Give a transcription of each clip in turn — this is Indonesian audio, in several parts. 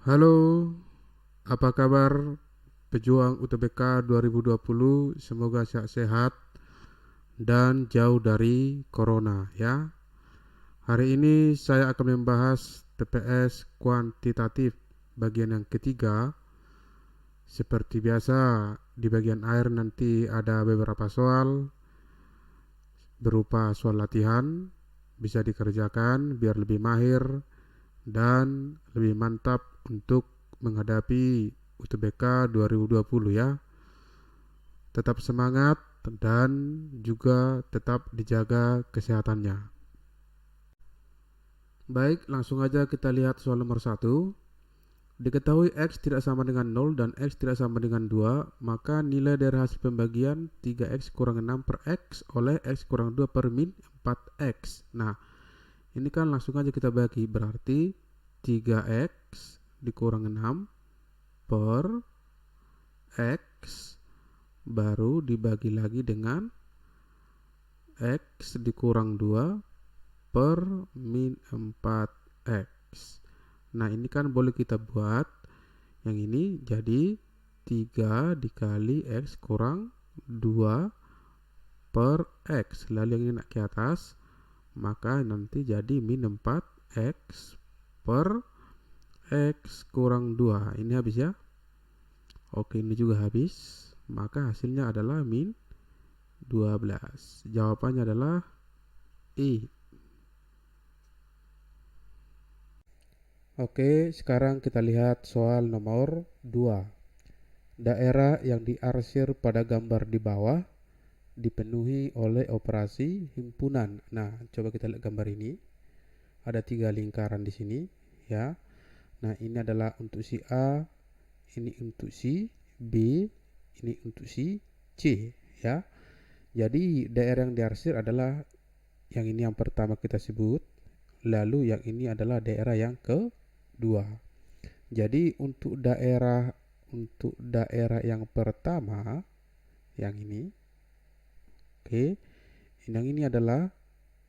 Halo, apa kabar pejuang UTBK 2020? Semoga sehat-sehat dan jauh dari corona ya. Hari ini saya akan membahas TPS kuantitatif bagian yang ketiga. Seperti biasa, di bagian akhir nanti ada beberapa soal berupa soal latihan, bisa dikerjakan biar lebih mahir dan lebih mantap untuk menghadapi UTBK 2020 ya. Tetap semangat dan juga tetap dijaga kesehatannya. Baik, langsung aja kita lihat soal nomor 1. Diketahui X tidak sama dengan 0 dan X tidak sama dengan 2, maka nilai dari hasil pembagian 3X kurang 6 per X oleh X kurang 2 per min 4X. Nah, ini kan langsung aja kita bagi, berarti 3X dikurang 6 per X baru dibagi lagi dengan X dikurang 2 per min 4X. Nah, ini kan boleh kita buat yang ini jadi 3 dikali X kurang 2 per X. Lalu yang ini nak ke atas, maka nanti jadi min 4X per X kurang 2. Ini habis ya. Oke, ini juga habis. Maka hasilnya adalah min 12. Jawabannya adalah E. Oke, sekarang kita lihat soal nomor 2. Daerah yang diarsir pada gambar di bawah dipenuhi oleh operasi himpunan. Nah, coba kita lihat gambar ini. Ada 3 lingkaran di sini, ya. Nah, ini adalah untuk si A, ini untuk si B, ini untuk si C, ya. Jadi, daerah yang diarsir adalah yang ini yang pertama kita sebut, lalu yang ini adalah daerah yang kedua. Jadi untuk daerah yang pertama yang ini, oke, yang ini adalah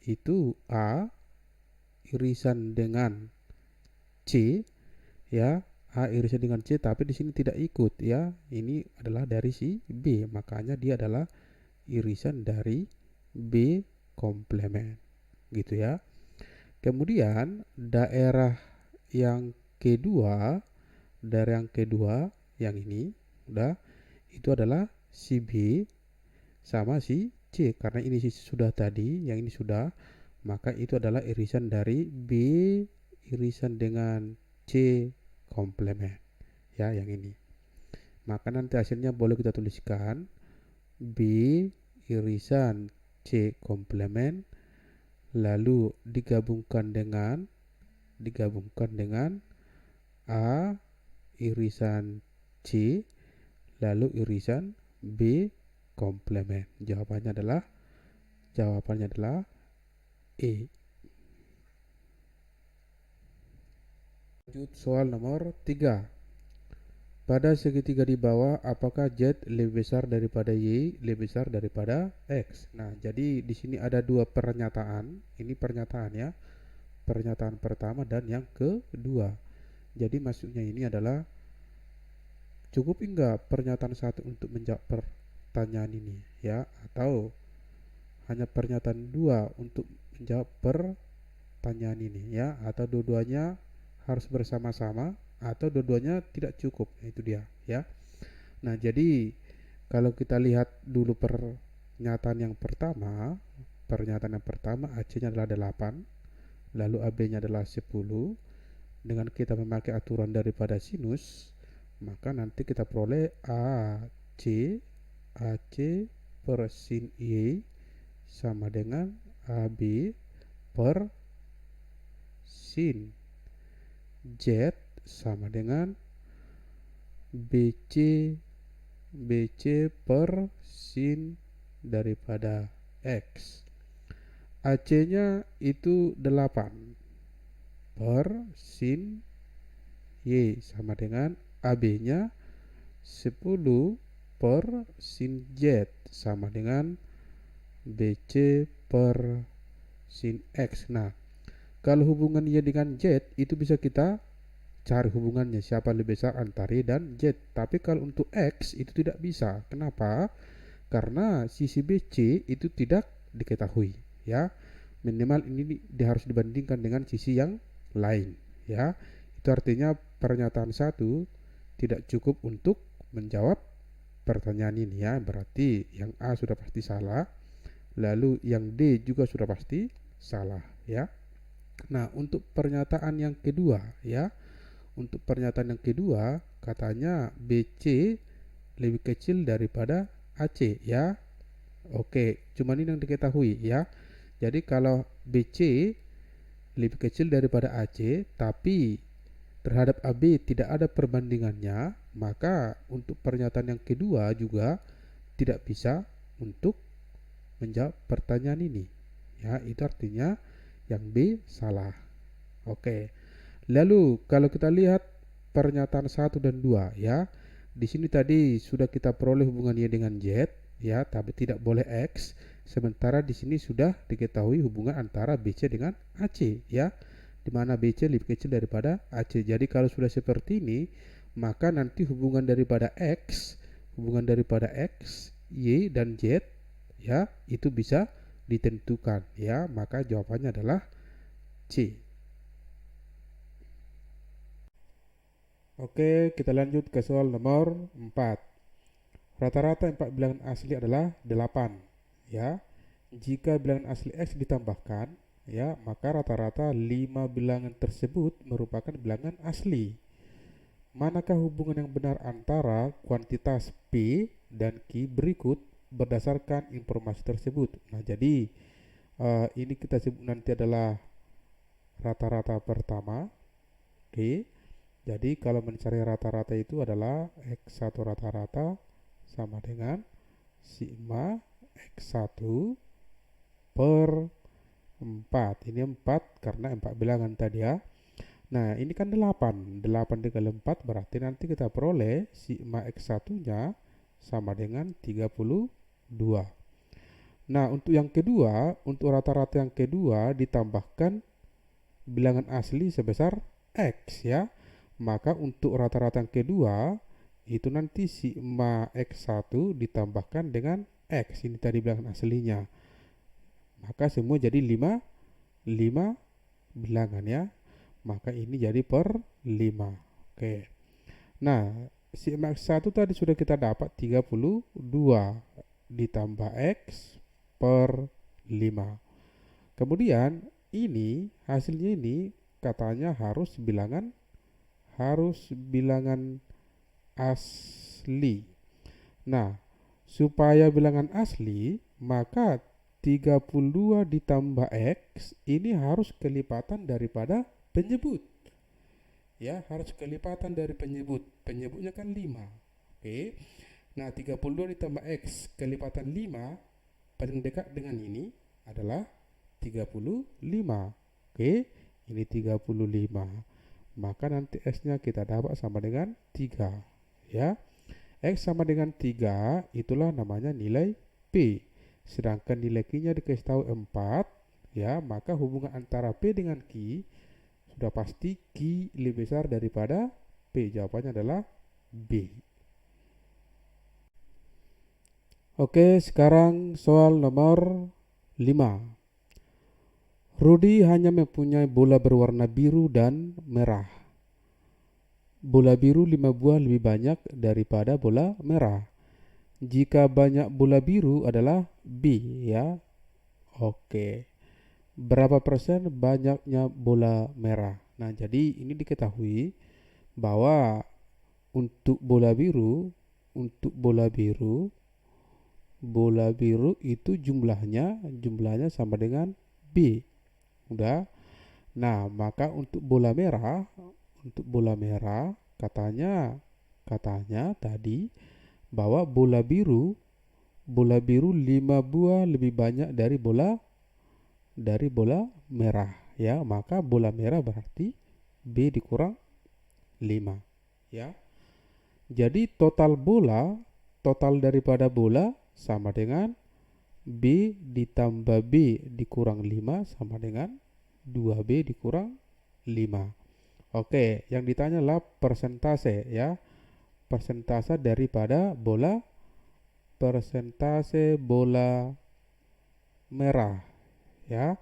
itu A irisan dengan C ya, A irisan dengan C, tapi di sini tidak ikut ya. Ini adalah dari si B, makanya dia adalah irisan dari B komplement gitu ya. Kemudian yang kedua, daerah yang kedua yang ini udah, itu adalah si B sama si C, karena ini sudah tadi, yang ini sudah, maka itu adalah irisan dari B irisan dengan C komplement ya, yang ini. Maka nanti hasilnya boleh kita tuliskan B irisan C komplement lalu digabungkan dengan A irisan C lalu irisan B komplement. Jawabannya adalah E. Lanjut soal nomor 3. Pada segitiga di bawah, apakah Z lebih besar daripada Y lebih besar daripada X? Nah, jadi di sini ada dua pernyataan. Ini pernyataan ya. Pernyataan pertama dan yang kedua. Jadi maksudnya ini adalah cukup enggak pernyataan satu untuk menjawab pertanyaan ini ya, atau hanya pernyataan dua untuk menjawab pertanyaan ini ya, atau dua-duanya harus bersama-sama atau dua-duanya tidak cukup. Nah, itu dia ya. Nah, jadi kalau kita lihat dulu pernyataan yang pertama AC-nya adalah 8, lalu AB-nya adalah 10. Dengan kita memakai aturan daripada sinus, maka nanti kita peroleh AC per sin Y sama dengan AB per sin Z sama dengan BC per sin daripada X. AC-nya itu 8 per sin Y sama dengan AB-nya 10 per sin Z sama dengan BC per sin X. Nah, kalau hubungan Y dengan Z itu bisa kita cari hubungannya siapa lebih besar antara Y dan Z. Tapi kalau untuk X itu tidak bisa. Kenapa? Karena sisi BC itu tidak diketahui, ya. Minimal ini harus dibandingkan dengan sisi yang lain, ya. Itu artinya pernyataan satu tidak cukup untuk menjawab pertanyaan ini, ya. Berarti yang A sudah pasti salah, lalu yang D juga sudah pasti salah, ya. Nah, untuk pernyataan yang kedua, ya. Untuk pernyataan yang kedua, katanya BC lebih kecil daripada AC, ya. Oke, cuman ini yang diketahui, ya. Jadi kalau BC lebih kecil daripada AC, tapi terhadap AB tidak ada perbandingannya, maka untuk pernyataan yang kedua juga tidak bisa untuk menjawab pertanyaan ini. Ya, itu artinya yang B salah. Oke. Lalu kalau kita lihat pernyataan 1 dan 2, ya. Di sini tadi sudah kita peroleh hubungan Y dengan Z, ya, tapi tidak boleh X. Sementara di sini sudah diketahui hubungan antara BC dengan AC, ya. Di mana BC lebih kecil daripada AC. Jadi kalau sudah seperti ini, maka nanti hubungan daripada X, Y dan Z, ya, itu bisa ditentukan, ya. Maka jawabannya adalah C. Oke, kita lanjut ke soal nomor 4. Rata-rata 4 bilangan asli adalah 8, ya. Jika bilangan asli X ditambahkan, ya, maka rata-rata 5 bilangan tersebut merupakan bilangan asli. Manakah hubungan yang benar antara kuantitas P dan Q berikut berdasarkan informasi tersebut? Nah, jadi ini kita sebut nanti adalah rata-rata pertama. Oke. Jadi kalau mencari rata-rata itu adalah X1 rata-rata sama dengan sigma X1 per 4. Ini 4 karena 4 bilangan tadi, ya. Nah, ini kan 8. 8 dikali 4 berarti nanti kita peroleh sigma X1-nya sama dengan 32. Nah, untuk yang kedua, untuk rata-rata yang kedua ditambahkan bilangan asli sebesar X, ya. Maka untuk rata-rata yang kedua itu nanti sigma X1 ditambahkan dengan X, ini tadi bilangan aslinya. Maka semua jadi 5 bilangan, ya. Maka ini jadi per 5. Oke. Nah, sigma X1 tadi sudah kita dapat 32 ditambah X per 5. Kemudian ini hasilnya ini katanya harus bilangan asli. Nah, supaya bilangan asli, maka 32 ditambah X ini harus kelipatan daripada penyebut. Ya, harus kelipatan dari penyebut. Penyebutnya kan 5. Oke. Nah, 32 ditambah X kelipatan 5 paling dekat dengan ini adalah 35. Oke, ini 35. Maka nanti X-nya kita dapat sama dengan 3, ya. X sama dengan 3, itulah namanya nilai P. Sedangkan nilai Q-nya dikasih tahu 4, ya. Maka hubungan antara P dengan Q sudah pasti Q lebih besar daripada P. Jawabannya adalah B. Oke, sekarang soal nomor 5. Rudy hanya mempunyai bola berwarna biru dan merah. Bola biru 5 buah lebih banyak daripada bola merah. Jika banyak bola biru adalah B, ya. Oke. Berapa persen banyaknya bola merah? Nah, jadi ini diketahui bahwa untuk bola biru itu jumlahnya sama dengan B. Udah. Nah, maka untuk bola merah katanya tadi bahwa bola biru 5 buah lebih banyak dari bola merah, ya. Maka bola merah berarti B dikurang 5, ya. Jadi total daripada bola sama dengan B ditambah B dikurang 5 sama dengan 2B dikurang 5. Oke, yang ditanya adalah persentase ya. Persentase daripada persentase bola merah ya.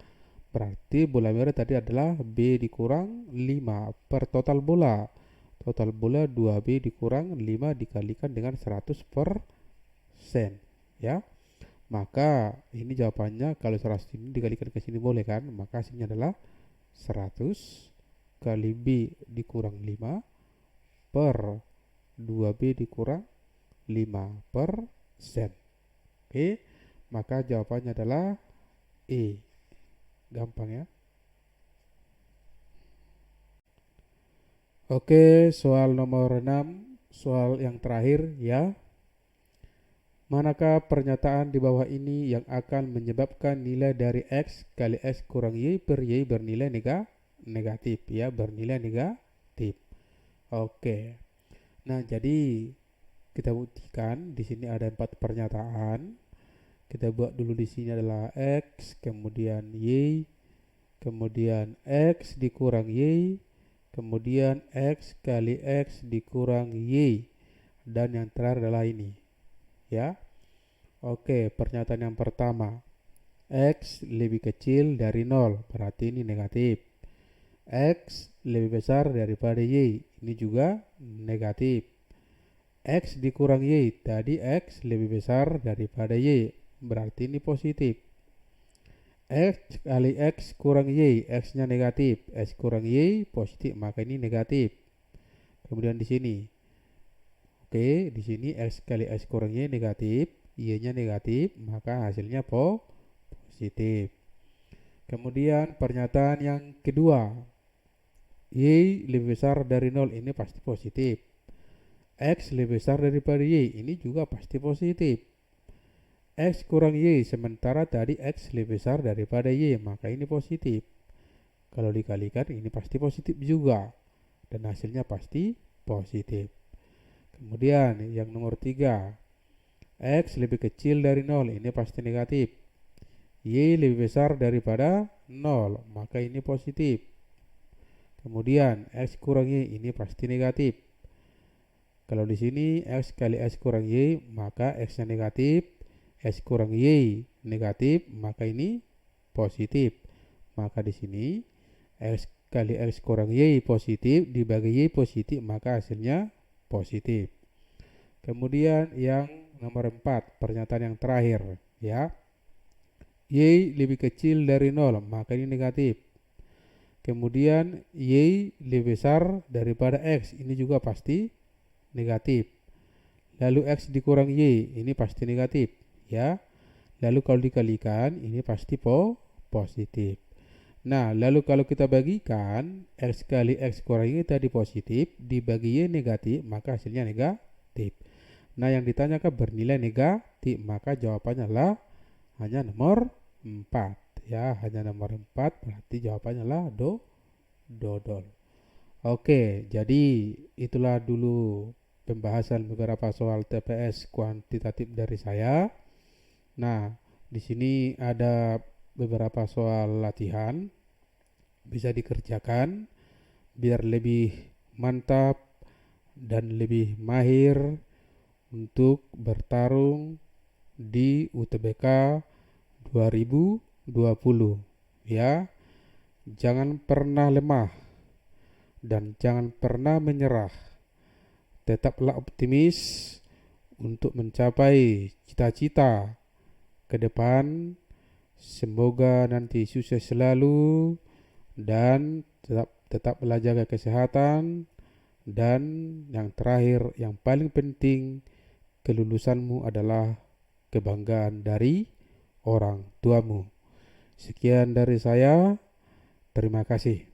Berarti bola merah tadi adalah B dikurang 5 per total bola. Total bola 2B dikurang 5 dikalikan dengan 100% ya. Maka ini jawabannya, kalau 100 ini dikalikan ke sini boleh kan? Maka hasilnya adalah 100 kali B dikurang 5 per 2B dikurang 5%. Oke, maka jawabannya adalah E. Gampang ya. Oke, soal nomor 6, soal yang terakhir ya. Manakah pernyataan di bawah ini yang akan menyebabkan nilai dari X kali X kurang Y per Y bernilai negatif ya, bernilai negatif. Oke. Nah, jadi kita buktikan di sini ada 4 pernyataan. Kita buat dulu di sini adalah X, kemudian Y, kemudian X dikurang Y, kemudian X kali X dikurang Y, dan yang terakhir adalah ini ya. Oke, pernyataan yang pertama, X lebih kecil dari 0, berarti ini negatif. X lebih besar daripada Y, ini juga negatif. X dikurang Y, tadi X lebih besar daripada Y, berarti ini positif. X kali X kurang Y, X-nya negatif, X kurang Y positif, maka ini negatif. Kemudian di sini, oke, di sini X kali X kurang Y negatif, Y-nya negatif, maka hasilnya positif. Kemudian pernyataan yang kedua, Y lebih besar dari 0, ini pasti positif. X lebih besar daripada Y, ini juga pasti positif. X kurang Y, sementara tadi X lebih besar daripada Y, maka ini positif. Kalau dikalikan ini pasti positif juga, dan hasilnya pasti positif. Kemudian yang nomor 3, X lebih kecil dari 0, ini pasti negatif. Y lebih besar daripada 0, maka ini positif. Kemudian X kurang Y, ini pasti negatif. Kalau di sini X kali X kurang Y, maka X-nya negatif, X kurang Y negatif, maka ini positif. Maka di sini X kali X kurang Y positif dibagi Y positif, maka hasilnya positif. Kemudian yang nomor 4, pernyataan yang terakhir ya. Y lebih kecil dari 0, maka ini negatif. Kemudian Y lebih besar daripada X, ini juga pasti negatif. Lalu X dikurang Y, ini pasti negatif ya. Lalu kalau dikalikan ini pasti positif. Nah, lalu kalau kita bagikan X kali X kurang Y tadi positif dibagi Y negatif, maka hasilnya negatif. Nah, yang ditanyakan bernilai negatif, maka jawabannya adalah hanya nomor 4 ya, hanya nomor 4, berarti jawabannya adalah dodol. Oke, jadi itulah dulu pembahasan beberapa soal TPS kuantitatif dari saya. Nah, di sini ada beberapa soal latihan, bisa dikerjakan biar lebih mantap dan lebih mahir untuk bertarung di UTBK 2020 ya. Jangan pernah lemah dan jangan pernah menyerah. Tetaplah optimis untuk mencapai cita-cita ke depan. Semoga nanti sukses selalu dan tetaplah jaga kesehatan, dan yang terakhir yang paling penting, kelulusanmu adalah kebanggaan dari orang tuamu. Sekian dari saya, terima kasih.